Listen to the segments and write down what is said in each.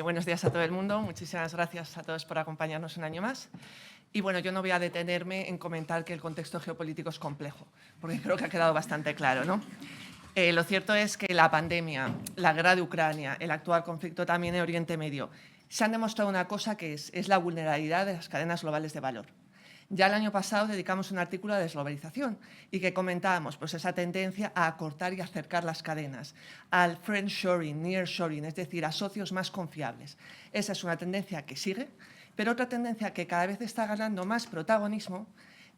Buenos días a todo el mundo. Muchísimas gracias a todos por acompañarnos un año más. Y bueno, yo no voy a detenerme en comentar que el contexto geopolítico es complejo, porque creo que ha quedado bastante claro, ¿no? Lo cierto es que la pandemia, la guerra de Ucrania, el actual conflicto también en Oriente Medio, se han demostrado una cosa que es la vulnerabilidad de las cadenas globales de valor. Ya el año pasado dedicamos un artículo a desglobalización y que comentábamos pues, esa tendencia a acortar y acercar las cadenas, al friendshoring, nearshoring, es decir, a socios más confiables. Esa es una tendencia que sigue, pero otra tendencia que cada vez está ganando más protagonismo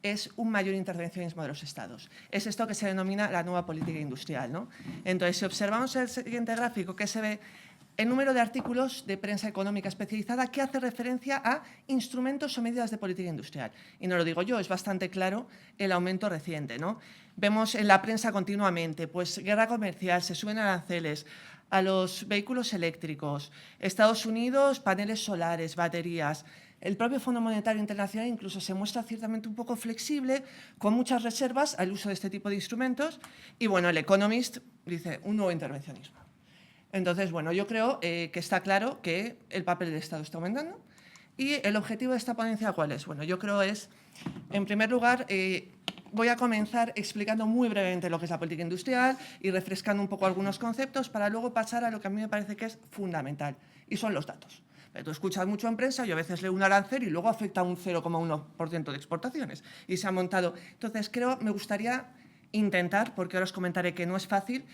es un mayor intervencionismo de los Estados. Es esto que se denomina la nueva política industrial, ¿no? Entonces, si observamos el siguiente gráfico, que se ve el número de artículos de prensa económica especializada que hace referencia a instrumentos o medidas de política industrial. Y no lo digo yo, es bastante claro el aumento reciente, ¿no? Vemos en la prensa continuamente, pues guerra comercial, se suben aranceles a los vehículos eléctricos, Estados Unidos, paneles solares, baterías. El propio Fondo Monetario Internacional incluso se muestra ciertamente un poco flexible, con muchas reservas al uso de este tipo de instrumentos. Y bueno, el Economist dice un nuevo intervencionismo. Entonces, bueno, yo creo que está claro que el papel del Estado está aumentando. ¿Y el objetivo de esta ponencia cuál es? Bueno, yo creo es, en primer lugar, voy a comenzar explicando muy brevemente lo que es la política industrial y refrescando un poco algunos conceptos para luego pasar a lo que a mí me parece que es fundamental, y son los datos. Tú escuchas mucho en prensa, yo a veces leo un arancel y luego afecta a un 0,1% de exportaciones y se ha montado. Entonces, me gustaría intentar, porque ahora os comentaré que no es fácil,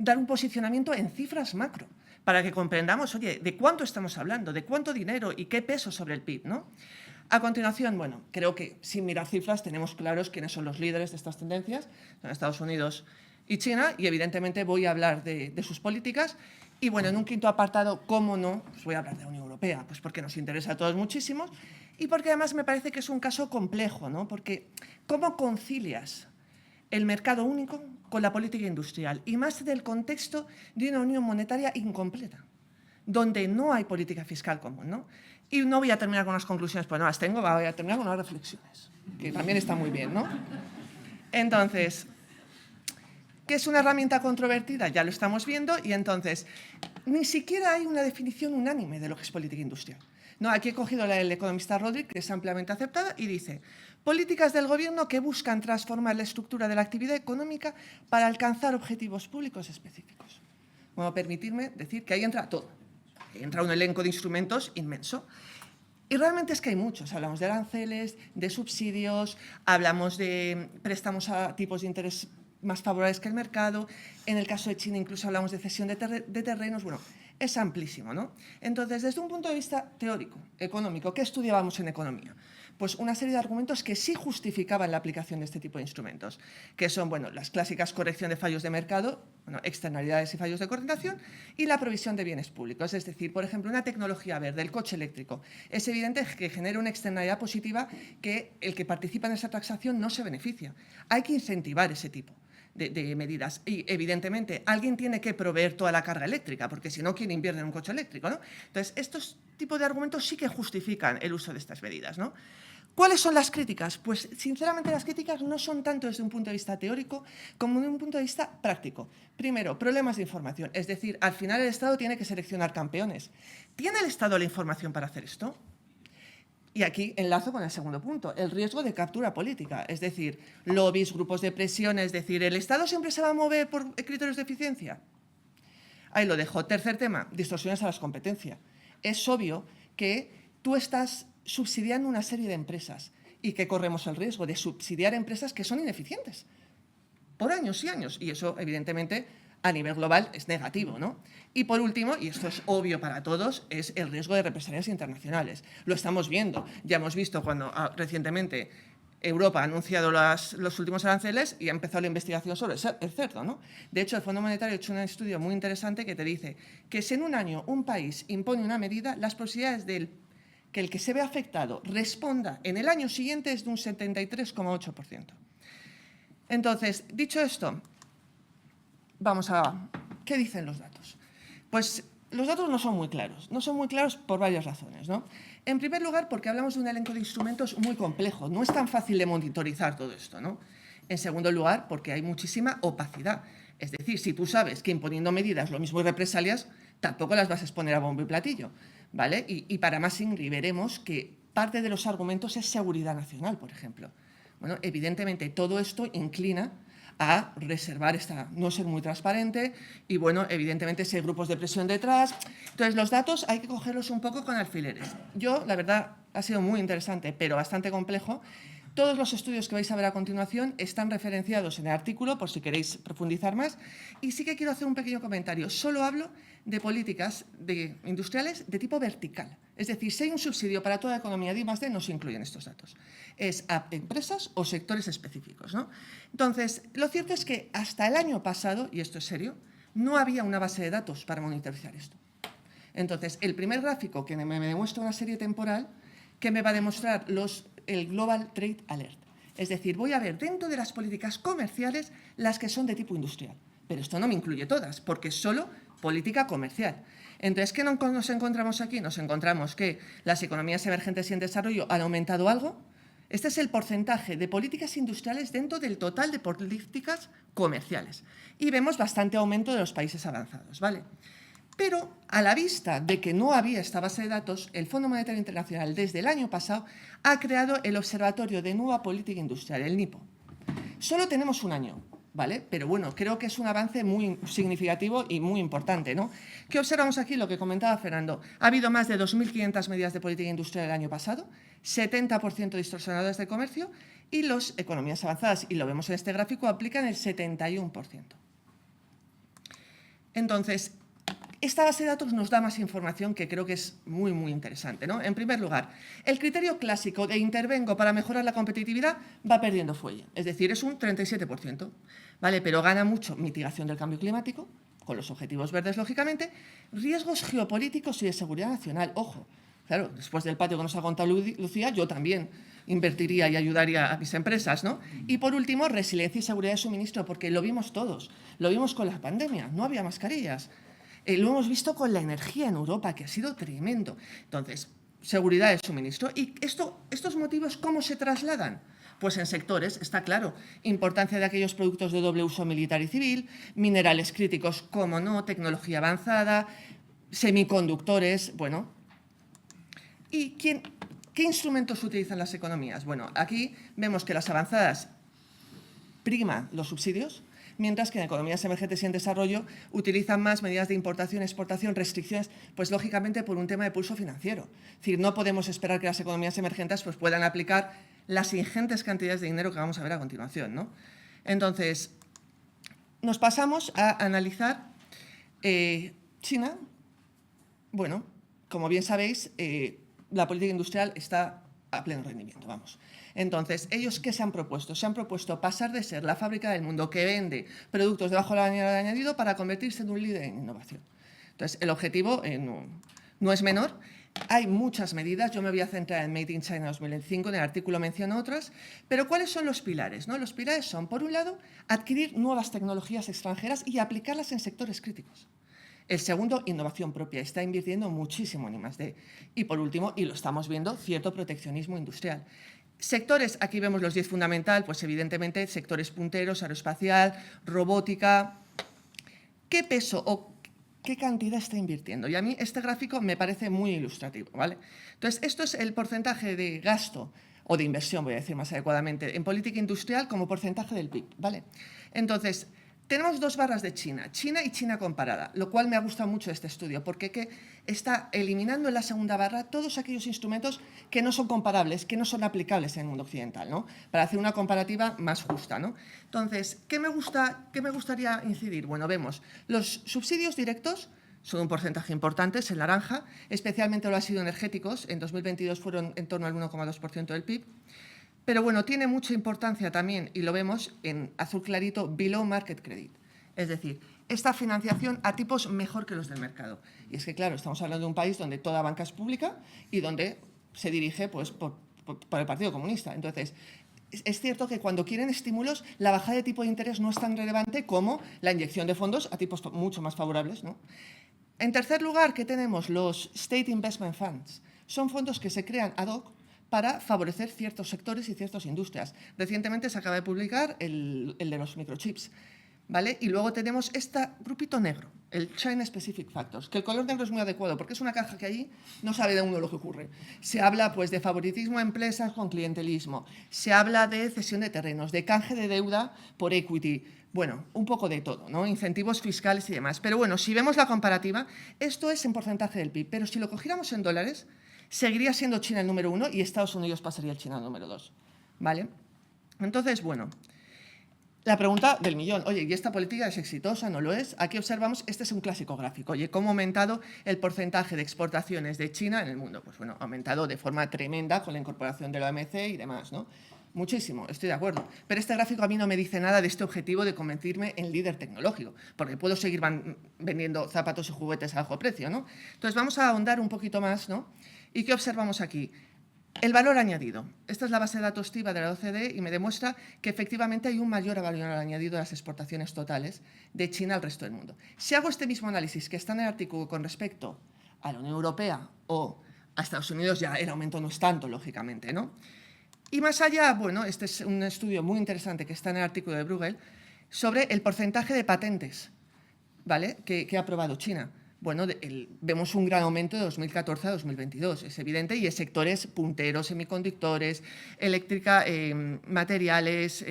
dar un posicionamiento en cifras macro, para que comprendamos, oye, de cuánto estamos hablando, de cuánto dinero y qué peso sobre el PIB, ¿no? A continuación, bueno, creo que sin mirar cifras tenemos claros quiénes son los líderes de estas tendencias, son Estados Unidos y China, y evidentemente voy a hablar de sus políticas. Y bueno, en un quinto apartado, cómo no, pues voy a hablar de la Unión Europea, pues porque nos interesa a todos muchísimo y porque además me parece que es un caso complejo, ¿no? Porque ¿cómo concilias el mercado único con la política industrial, y más del contexto de una unión monetaria incompleta, donde no hay política fiscal común, ¿no? Y no voy a terminar con unas conclusiones, pues no las tengo, voy a terminar con unas reflexiones, que también está muy bien, ¿no? Entonces, ¿qué es una herramienta controvertida? Ya lo estamos viendo, y entonces, ni siquiera hay una definición unánime de lo que es política industrial. No, aquí he cogido la del economista Rodríguez, que es ampliamente aceptada, y dice: políticas del Gobierno que buscan transformar la estructura de la actividad económica para alcanzar objetivos públicos específicos. Bueno, permitirme decir que ahí entra todo. Entra un elenco de instrumentos inmenso. Y realmente es que hay muchos. Hablamos de aranceles, de subsidios, hablamos de préstamos a tipos de interés más favorables que el mercado. En el caso de China incluso hablamos de cesión de terrenos. Bueno, es amplísimo, ¿no? Entonces, desde un punto de vista teórico, económico, ¿qué estudiábamos en economía? Pues una serie de argumentos que sí justificaban la aplicación de este tipo de instrumentos, que son, bueno, las clásicas corrección de fallos de mercado, bueno, externalidades y fallos de coordinación, y la provisión de bienes públicos. Es decir, por ejemplo, una tecnología verde, el coche eléctrico. Es evidente que genera una externalidad positiva que el que participa en esa taxación no se beneficia. Hay que incentivar ese tipo de medidas. Y, evidentemente, alguien tiene que proveer toda la carga eléctrica, porque si no, ¿quién invierte en un coche eléctrico, ¿no? Entonces, estos tipos de argumentos sí que justifican el uso de estas medidas, ¿no? ¿Cuáles son las críticas? Pues, sinceramente, las críticas no son tanto desde un punto de vista teórico como desde un punto de vista práctico. Primero, problemas de información. Es decir, al final el Estado tiene que seleccionar campeones. ¿Tiene el Estado la información para hacer esto? Y aquí enlazo con el segundo punto, el riesgo de captura política, es decir, lobbies, grupos de presión, es decir, ¿el Estado siempre se va a mover por criterios de eficiencia? Ahí lo dejo. Tercer tema, distorsiones a las competencias. Es obvio que tú estás subsidiando una serie de empresas y que corremos el riesgo de subsidiar empresas que son ineficientes por años y años, y eso, evidentemente, a nivel global es negativo, ¿no? Y por último, y esto es obvio para todos, es el riesgo de represalias internacionales. Lo estamos viendo. Ya hemos visto cuando recientemente Europa ha anunciado los últimos aranceles y ha empezado la investigación sobre el cerdo, ¿no? De hecho, el Fondo Monetario ha hecho un estudio muy interesante que te dice que si en un año un país impone una medida, las posibilidades de que el que se ve afectado responda en el año siguiente es de un 73,8%. Entonces, dicho esto, vamos a... ¿Qué dicen los datos? Pues los datos no son muy claros. No son muy claros por varias razones, ¿no? En primer lugar, porque hablamos de un elenco de instrumentos muy complejo. No es tan fácil de monitorizar todo esto, ¿no? En segundo lugar, porque hay muchísima opacidad. Es decir, si tú sabes que imponiendo medidas lo mismo y represalias, tampoco las vas a exponer a bombo y platillo, ¿vale? Y para más Ingrid veremos que parte de los argumentos es seguridad nacional, por ejemplo. Bueno, evidentemente todo esto inclina a reservar no ser muy transparente y, bueno, evidentemente si hay grupos de presión detrás. Entonces, los datos hay que cogerlos un poco con alfileres. Yo, la verdad, ha sido muy interesante, pero bastante complejo. Todos los estudios que vais a ver a continuación están referenciados en el artículo, por si queréis profundizar más. Y sí que quiero hacer un pequeño comentario. Solo hablo de políticas industriales de tipo vertical. Es decir, si hay un subsidio para toda la economía de I+D, no se incluyen estos datos. Es a empresas o sectores específicos, ¿no? Entonces, lo cierto es que hasta el año pasado, y esto es serio, no había una base de datos para monitorizar esto. Entonces, el primer gráfico que me demuestra una serie temporal que me va a demostrar el Global Trade Alert. Es decir, voy a ver dentro de las políticas comerciales las que son de tipo industrial. Pero esto no me incluye todas, porque es solo política comercial. Entonces, ¿qué nos encontramos aquí? Nos encontramos que las economías emergentes y en desarrollo han aumentado algo. Este es el porcentaje de políticas industriales dentro del total de políticas comerciales. Y vemos bastante aumento de los países avanzados, ¿vale? Pero a la vista de que no había esta base de datos, el Fondo Monetario Internacional desde el año pasado ha creado el Observatorio de Nueva Política Industrial, el NIPO. Solo tenemos un año, ¿vale? Pero bueno, creo que es un avance muy significativo y muy importante, ¿no? ¿Qué observamos aquí? Lo que comentaba Fernando. Ha habido más de 2.500 medidas de política industrial el año pasado, 70% distorsionadoras de comercio y las economías avanzadas, y lo vemos en este gráfico, aplican el 71%. Entonces, esta base de datos nos da más información que creo que es muy, muy interesante, ¿no? En primer lugar, el criterio clásico de intervengo para mejorar la competitividad va perdiendo fuelle, es decir, es un 37%, ¿vale? Pero gana mucho mitigación del cambio climático, con los objetivos verdes, lógicamente, riesgos geopolíticos y de seguridad nacional, ojo. Claro, después del patio que nos ha contado Lucía, yo también invertiría y ayudaría a mis empresas, ¿no? Y por último, resiliencia y seguridad de suministro, porque lo vimos todos, lo vimos con la pandemia, no había mascarillas. Lo hemos visto con la energía en Europa, que ha sido tremendo. Entonces, seguridad de suministro. ¿Y estos motivos cómo se trasladan? Pues en sectores, está claro, importancia de aquellos productos de doble uso militar y civil, minerales críticos, como no, tecnología avanzada, semiconductores, bueno. ¿Y qué instrumentos utilizan las economías? Bueno, aquí vemos que las avanzadas prima los subsidios, mientras que en economías emergentes y en desarrollo utilizan más medidas de importación, exportación, restricciones, pues lógicamente por un tema de pulso financiero. Es decir, no podemos esperar que las economías emergentes pues, puedan aplicar las ingentes cantidades de dinero que vamos a ver a continuación, ¿no? Entonces, nos pasamos a analizar China. Bueno, como bien sabéis, la política industrial está a pleno rendimiento, vamos. Entonces, ¿ellos qué se han propuesto? Se han propuesto pasar de ser la fábrica del mundo que vende productos de bajo valor añadido para convertirse en un líder en innovación. Entonces, el objetivo no es menor. Hay muchas medidas, yo me voy a centrar en Made in China 2005, en el artículo menciono otras, pero ¿cuáles son los pilares? ¿No? Los pilares son, por un lado, adquirir nuevas tecnologías extranjeras y aplicarlas en sectores críticos. El segundo, innovación propia. Está invirtiendo muchísimo en I+D. Y por último, y lo estamos viendo, cierto proteccionismo industrial. Sectores, aquí vemos los 10 fundamental, pues evidentemente sectores punteros, aeroespacial, robótica. ¿Qué peso o qué cantidad está invirtiendo? Y a mí este gráfico me parece muy ilustrativo, ¿vale? Entonces, esto es el porcentaje de gasto o de inversión, voy a decir más adecuadamente, en política industrial como porcentaje del PIB, ¿vale? Entonces, tenemos dos barras de China y China comparada, lo cual me ha gustado mucho este estudio, porque está eliminando en la segunda barra todos aquellos instrumentos que no son comparables, que no son aplicables en el mundo occidental, ¿no? Para hacer una comparativa más justa, ¿no? Entonces, ¿qué me gustaría incidir? Bueno, vemos los subsidios directos son un porcentaje importante, es el naranja, especialmente lo ha sido energéticos, en 2022 fueron en torno al 1,2% del PIB. Pero bueno, tiene mucha importancia también, y lo vemos en azul clarito, below market credit. Es decir, esta financiación a tipos mejor que los del mercado. Y es que, claro, estamos hablando de un país donde toda banca es pública y donde se dirige pues, por el Partido Comunista. Entonces, es cierto que cuando quieren estímulos, la bajada de tipo de interés no es tan relevante como la inyección de fondos a tipos mucho más favorables, ¿no? En tercer lugar, ¿qué tenemos? Los State Investment Funds. Son fondos que se crean ad hoc para favorecer ciertos sectores y ciertas industrias. Recientemente se acaba de publicar el de los microchips. ¿vale? Y luego tenemos este grupito negro, el China Specific Factors, que el color negro es muy adecuado porque es una caja que ahí no sabe de uno lo que ocurre. Se habla pues, de favoritismo a empresas con clientelismo, se habla de cesión de terrenos, de canje de deuda por equity, bueno, un poco de todo, ¿no? Incentivos fiscales y demás. Pero bueno, si vemos la comparativa, esto es en porcentaje del PIB, pero si lo cogiéramos en dólares, seguiría siendo China el número 1 y Estados Unidos pasaría el China al número 2, ¿vale? Entonces, bueno, la pregunta del millón, oye, ¿y esta política es exitosa? ¿No lo es? Aquí observamos, este es un clásico gráfico, oye, ¿cómo ha aumentado el porcentaje de exportaciones de China en el mundo? Pues bueno, ha aumentado de forma tremenda con la incorporación de la OMC y demás, ¿no? Muchísimo, estoy de acuerdo. Pero este gráfico a mí no me dice nada de este objetivo de convertirme en líder tecnológico, porque puedo seguir vendiendo zapatos y juguetes a bajo precio, ¿no? Entonces vamos a ahondar un poquito más, ¿no? ¿Y qué observamos aquí? El valor añadido. Esta es la base de datos TIBA de la OCDE y me demuestra que efectivamente hay un mayor valor añadido a las exportaciones totales de China al resto del mundo. Si hago este mismo análisis que está en el artículo con respecto a la Unión Europea o a Estados Unidos, ya el aumento no es tanto, lógicamente, ¿no? Y más allá, bueno, este es un estudio muy interesante que está en el artículo de Bruegel sobre el porcentaje de patentes, ¿vale?, que ha aprobado China. Bueno, vemos un gran aumento de 2014 a 2022, es evidente, y en sectores punteros, semiconductores, eléctrica, materiales,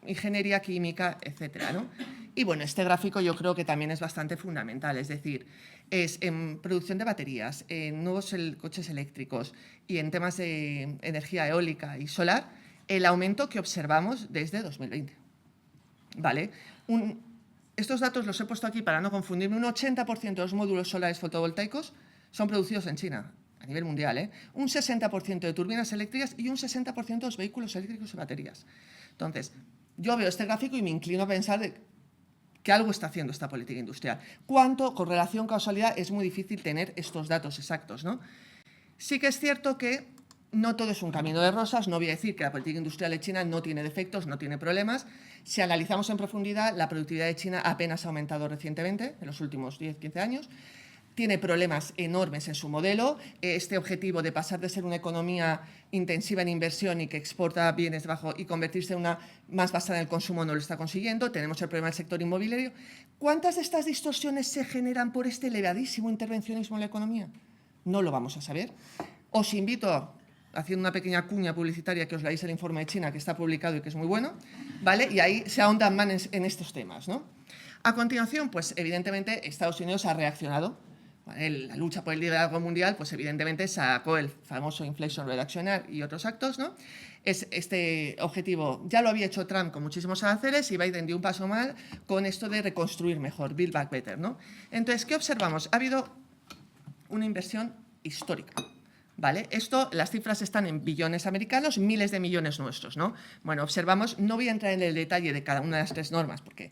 ingeniería química, etcétera, ¿no? Y bueno, este gráfico yo creo que también es bastante fundamental, es decir, es en producción de baterías, en nuevos coches eléctricos y en temas de energía eólica y solar, el aumento que observamos desde 2020, ¿vale? Estos datos los he puesto aquí para no confundirme. Un 80% de los módulos solares fotovoltaicos son producidos en China, a nivel mundial, ¿eh? Un 60% de turbinas eléctricas y un 60% de los vehículos eléctricos y baterías. Entonces, yo veo este gráfico y me inclino a pensar que algo está haciendo esta política industrial. ¿Cuánto? Correlación, causalidad, es muy difícil tener estos datos exactos, ¿no? Sí que es cierto que no todo es un camino de rosas, no voy a decir que la política industrial de China no tiene defectos, no tiene problemas. Si analizamos en profundidad, la productividad de China apenas ha aumentado recientemente, en los últimos 10-15 años. Tiene problemas enormes en su modelo. Este objetivo de pasar de ser una economía intensiva en inversión y que exporta bienes bajo y convertirse en una más basada en el consumo no lo está consiguiendo. Tenemos el problema del sector inmobiliario. ¿Cuántas de estas distorsiones se generan por este elevadísimo intervencionismo en la economía? No lo vamos a saber. Os invito, haciendo una pequeña cuña publicitaria, que os leáis el informe de China que está publicado y que es muy bueno, ¿vale? Y ahí se ahondan más en estos temas, ¿no? A continuación, pues evidentemente Estados Unidos ha reaccionado. La lucha por el liderazgo mundial, pues evidentemente sacó el famoso Inflation Reduction Act y otros actos, ¿no? Este objetivo ya lo había hecho Trump con muchísimos aranceles y Biden dio un paso mal con esto de reconstruir mejor, build back better, ¿no? Entonces, ¿qué observamos? Ha habido una inversión histórica, ¿vale? Las cifras están en billones americanos, miles de millones nuestros, ¿no? Bueno, observamos, no voy a entrar en el detalle de cada una de las tres normas, porque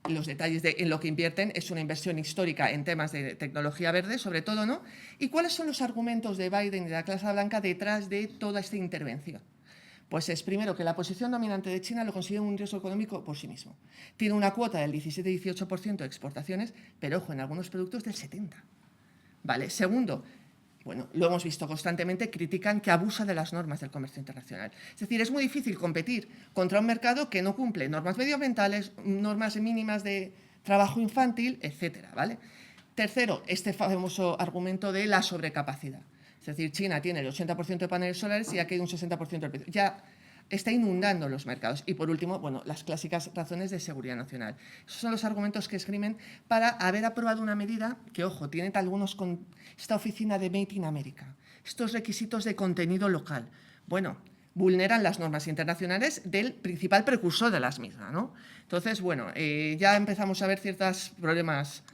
los detalles en lo que invierten es una inversión histórica en temas de tecnología verde, sobre todo, ¿no? ¿Y cuáles son los argumentos de Biden y de la Casa Blanca detrás de toda esta intervención? Pues es primero que la posición dominante de China lo consigue un ingreso económico por sí mismo. Tiene una cuota del 17-18% de exportaciones, pero ojo, en algunos productos del 70%. ¿Vale? Segundo, bueno, lo hemos visto constantemente, critican que abusa de las normas del comercio internacional. Es decir, es muy difícil competir contra un mercado que no cumple normas medioambientales, normas mínimas de trabajo infantil, etcétera, ¿vale? Tercero, este famoso argumento de la sobrecapacidad. Es decir, China tiene el 80% de paneles solares y aquí hay un 60% del precio. Ya está inundando los mercados. Y por último, bueno, las clásicas razones de seguridad nacional. Esos son los argumentos que esgrimen para haber aprobado una medida que, ojo, tiene algunos con esta oficina de Made in America, estos requisitos de contenido local. Bueno, vulneran las normas internacionales del principal precursor de las mismas, ¿no? Entonces, bueno, ya empezamos a ver ciertos problemas,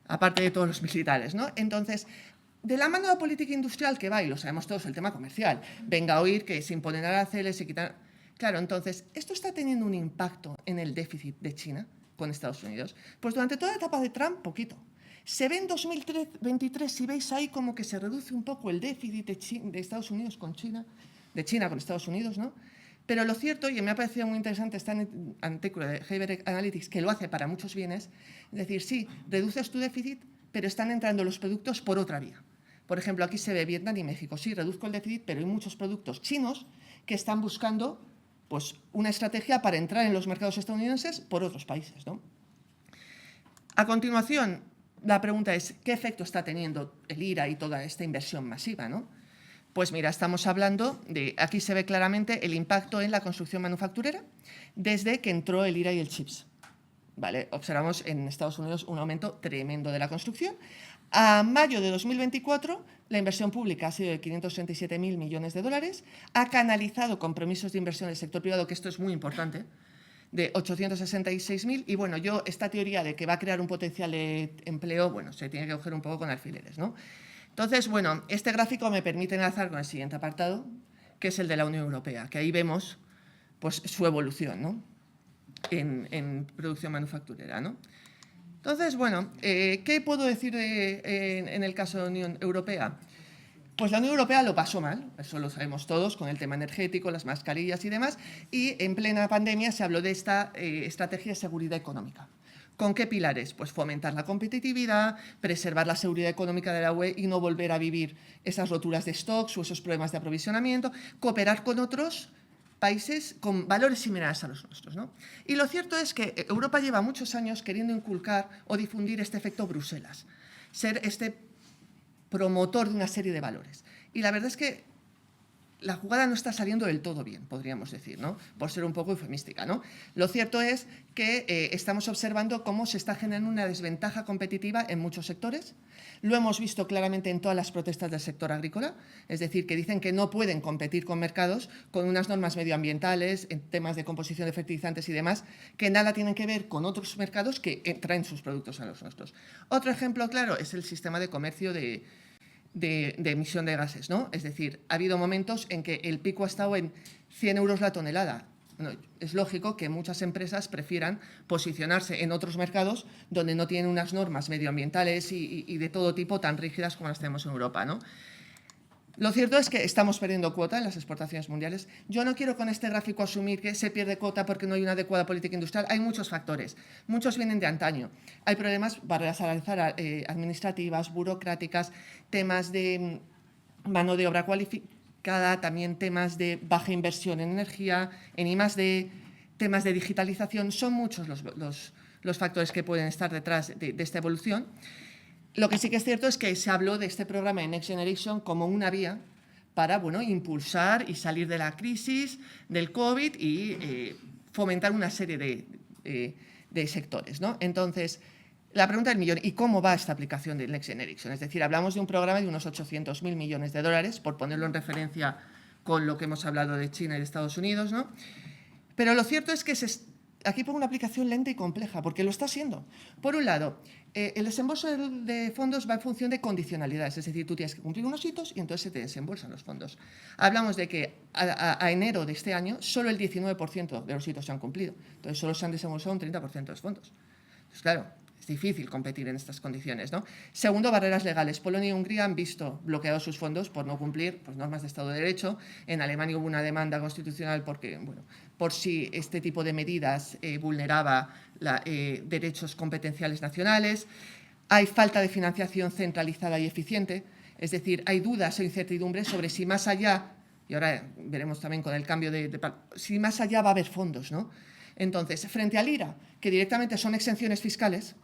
aparte de todos los militares, ¿no? Entonces, de la mano de la política industrial que va, y lo sabemos todos, el tema comercial, venga a oír que se imponen aranceles, se quitan. Claro, entonces, ¿esto está teniendo un impacto en el déficit de China con Estados Unidos? Pues durante toda la etapa de Trump, poquito. Se ve en 2023, si veis ahí, como que se reduce un poco el déficit de Estados Unidos con China, de China con Estados Unidos, ¿no? Pero lo cierto, y me ha parecido muy interesante este artículo de Haber Analytics, que lo hace para muchos bienes, es decir, sí, reduces tu déficit, pero están entrando los productos por otra vía. Por ejemplo, aquí se ve Vietnam y México. Sí, reduzco el déficit, pero hay muchos productos chinos que están buscando pues, una estrategia para entrar en los mercados estadounidenses por otros países, ¿no? A continuación, la pregunta es, ¿qué efecto está teniendo el IRA y toda esta inversión masiva, ¿no? Pues mira, estamos hablando de, aquí se ve claramente el impacto en la construcción manufacturera desde que entró el IRA y el CHIPS. ¿Vale? Observamos en Estados Unidos un aumento tremendo de la construcción. A mayo de 2024, la inversión pública ha sido de 537.000 millones de dólares, ha canalizado compromisos de inversión del sector privado, que esto es muy importante, de 866.000, y bueno, esta teoría de que va a crear un potencial de empleo, bueno, se tiene que coger un poco con alfileres, ¿no? Entonces, bueno, este gráfico me permite enlazar con el siguiente apartado, que es el de la Unión Europea, que ahí vemos pues, su evolución, ¿no? en producción manufacturera, ¿no? Entonces, bueno, ¿qué puedo decir en el caso de la Unión Europea? Pues la Unión Europea lo pasó mal, eso lo sabemos todos, con el tema energético, las mascarillas y demás, y en plena pandemia se habló de esta estrategia de seguridad económica. ¿Con qué pilares? Pues fomentar la competitividad, preservar la seguridad económica de la UE y no volver a vivir esas roturas de stocks o esos problemas de aprovisionamiento, cooperar con otros países con valores similares a los nuestros, ¿no? Y lo cierto es que Europa lleva muchos años queriendo inculcar o difundir este efecto Bruselas, ser este promotor de una serie de valores. Y la verdad es que la jugada no está saliendo del todo bien, podríamos decir, ¿no? Por ser un poco eufemística, ¿no? Lo cierto es que estamos observando cómo se está generando una desventaja competitiva en muchos sectores. Lo hemos visto claramente en todas las protestas del sector agrícola, es decir, que dicen que no pueden competir con mercados con unas normas medioambientales, en temas de composición de fertilizantes y demás, que nada tienen que ver con otros mercados que traen sus productos a los nuestros. Otro ejemplo claro es el sistema de comercio de emisión de gases, ¿no? Es decir, ha habido momentos en que el pico ha estado en 100 euros la tonelada. Bueno, es lógico que muchas empresas prefieran posicionarse en otros mercados donde no tienen unas normas medioambientales y de todo tipo tan rígidas como las tenemos en Europa, ¿no? Lo cierto es que estamos perdiendo cuota en las exportaciones mundiales. Yo no quiero con este gráfico asumir que se pierde cuota porque no hay una adecuada política industrial. Hay muchos factores. Muchos vienen de antaño. Hay problemas, barreras administrativas, burocráticas, temas de mano de obra cualificada, también temas de baja inversión en energía, en I+D, temas de digitalización. Son muchos los factores que pueden estar detrás de esta evolución. Lo que sí que es cierto es que se habló de este programa de Next Generation como una vía para, bueno, impulsar y salir de la crisis del COVID y fomentar una serie de sectores, ¿no? Entonces, la pregunta del millón, ¿y cómo va esta aplicación del Next Generation? Es decir, hablamos de un programa de unos 800.000 millones de dólares, por ponerlo en referencia con lo que hemos hablado de China y de Estados Unidos, ¿no? Pero lo cierto es que aquí pongo una aplicación lenta y compleja, porque lo está siendo. Por un lado, el desembolso de fondos va en función de condicionalidades, es decir, tú tienes que cumplir unos hitos y entonces se te desembolsan los fondos. Hablamos de que a enero de este año solo el 19% de los hitos se han cumplido, entonces solo se han desembolsado un 30% de los fondos. Entonces, claro, es difícil competir en estas condiciones, ¿no? Segundo, barreras legales. Polonia y Hungría han visto bloqueados sus fondos por no cumplir normas de Estado de Derecho. En Alemania hubo una demanda constitucional porque, bueno, por si este tipo de medidas vulneraba derechos competenciales nacionales. Hay falta de financiación centralizada y eficiente, es decir, hay dudas o incertidumbres sobre si más allá, y ahora veremos también con el cambio si más allá va a haber fondos, ¿no? Entonces, frente al IRA, que directamente son exenciones fiscales,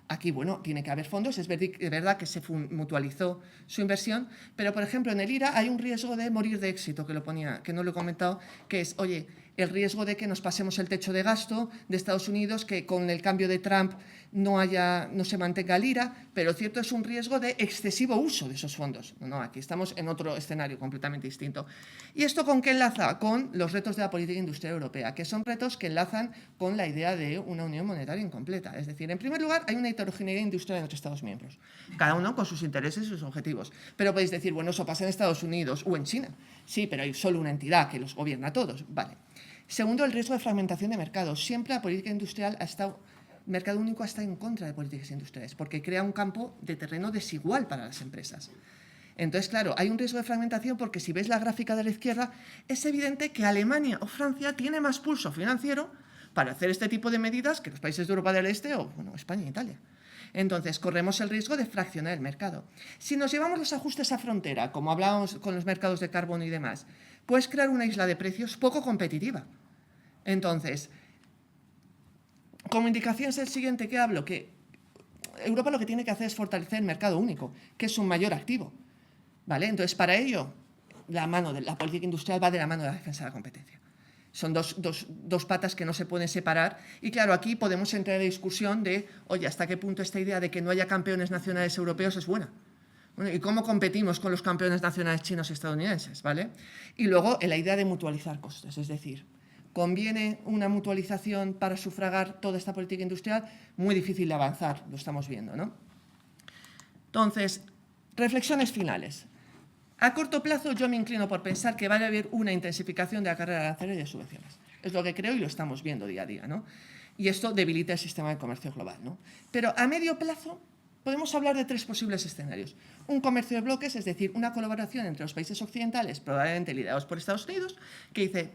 aquí, bueno, tiene que haber fondos, es verdad que se mutualizó su inversión, pero, por ejemplo, en el IRA hay un riesgo de morir de éxito, que no lo he comentado, que es, oye, el riesgo de que nos pasemos el techo de gasto de Estados Unidos, que con el cambio de Trump no se mantenga el IRA, pero cierto es un riesgo de excesivo uso de esos fondos. No, aquí estamos en otro escenario completamente distinto. ¿Y esto con qué enlaza? Con los retos de la política industrial europea, que son retos que enlazan con la idea de una unión monetaria incompleta. Es decir, en primer lugar, hay una heterogeneidad industrial en los Estados miembros, cada uno con sus intereses y sus objetivos. Pero podéis decir, bueno, eso pasa en Estados Unidos o en China. Sí, pero hay solo una entidad que los gobierna a todos. Vale. Segundo, el riesgo de fragmentación de mercados. Siempre la política industrial mercado único está en contra de políticas industriales, porque crea un campo de terreno desigual para las empresas. Entonces, claro, hay un riesgo de fragmentación porque si ves la gráfica de la izquierda, es evidente que Alemania o Francia tiene más pulso financiero para hacer este tipo de medidas que los países de Europa del Este o, bueno, España e Italia. Entonces, corremos el riesgo de fraccionar el mercado. Si nos llevamos los ajustes a frontera, como hablábamos con los mercados de carbono y demás, puedes crear una isla de precios poco competitiva. Entonces, como indicación es el siguiente que hablo, que Europa lo que tiene que hacer es fortalecer el mercado único, que es un mayor activo, ¿vale? Entonces, para ello, la mano de la política industrial va de la mano de la defensa de la competencia. Son dos patas que no se pueden separar. Y claro, aquí podemos entrar en la discusión de, oye, ¿hasta qué punto esta idea de que no haya campeones nacionales europeos es buena? Bueno, ¿y cómo competimos con los campeones nacionales chinos y estadounidenses? ¿Vale? Y luego, en la idea de mutualizar costes, es decir, ¿conviene una mutualización para sufragar toda esta política industrial? Muy difícil de avanzar, lo estamos viendo, ¿no? Entonces, reflexiones finales. A corto plazo yo me inclino por pensar que va a haber una intensificación de la carrera de aranceles y de subvenciones. Es lo que creo y lo estamos viendo día a día, ¿no? Y esto debilita el sistema de comercio global, ¿no? Pero a medio plazo podemos hablar de 3 posibles escenarios. Un comercio de bloques, es decir, una colaboración entre los países occidentales, probablemente liderados por Estados Unidos, que dice,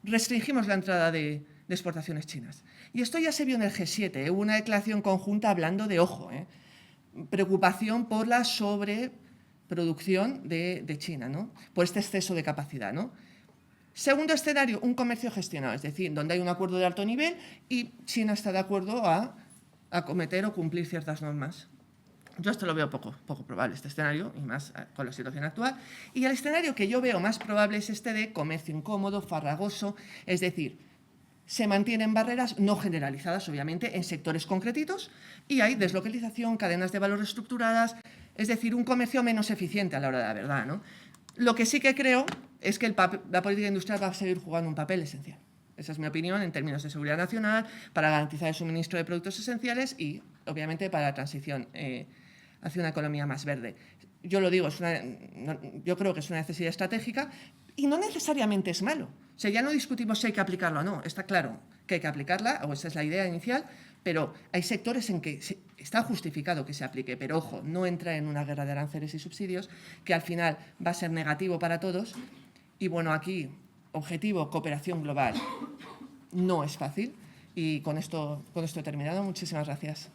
restringimos la entrada de exportaciones chinas. Y esto ya se vio en el G7, hubo una declaración conjunta hablando de, ojo, preocupación por la sobreproducción de China, ¿no? Por este exceso de capacidad, ¿no? Segundo escenario, un comercio gestionado, es decir, donde hay un acuerdo de alto nivel y China está de acuerdo a acometer o cumplir ciertas normas. Yo esto lo veo poco probable, este escenario, y más con la situación actual. Y el escenario que yo veo más probable es este de comercio incómodo, farragoso, es decir, se mantienen barreras no generalizadas, obviamente, en sectores concretitos y hay deslocalización, cadenas de valor estructuradas, es decir, un comercio menos eficiente a la hora de la verdad, ¿no? Lo que sí que creo es que la política industrial va a seguir jugando un papel esencial. Esa es mi opinión en términos de seguridad nacional, para garantizar el suministro de productos esenciales y, obviamente, para la transición hacia una economía más verde. Yo lo digo, yo creo que es una necesidad estratégica y no necesariamente es malo. O sea, ya no discutimos si hay que aplicarla o no. Está claro que hay que aplicarla, o esa es la idea inicial, pero hay sectores en que está justificado que se aplique. Pero, ojo, no entra en una guerra de aranceles y subsidios que al final va a ser negativo para todos. Y, bueno, aquí, objetivo, cooperación global, no es fácil. Y con esto he terminado. Muchísimas gracias.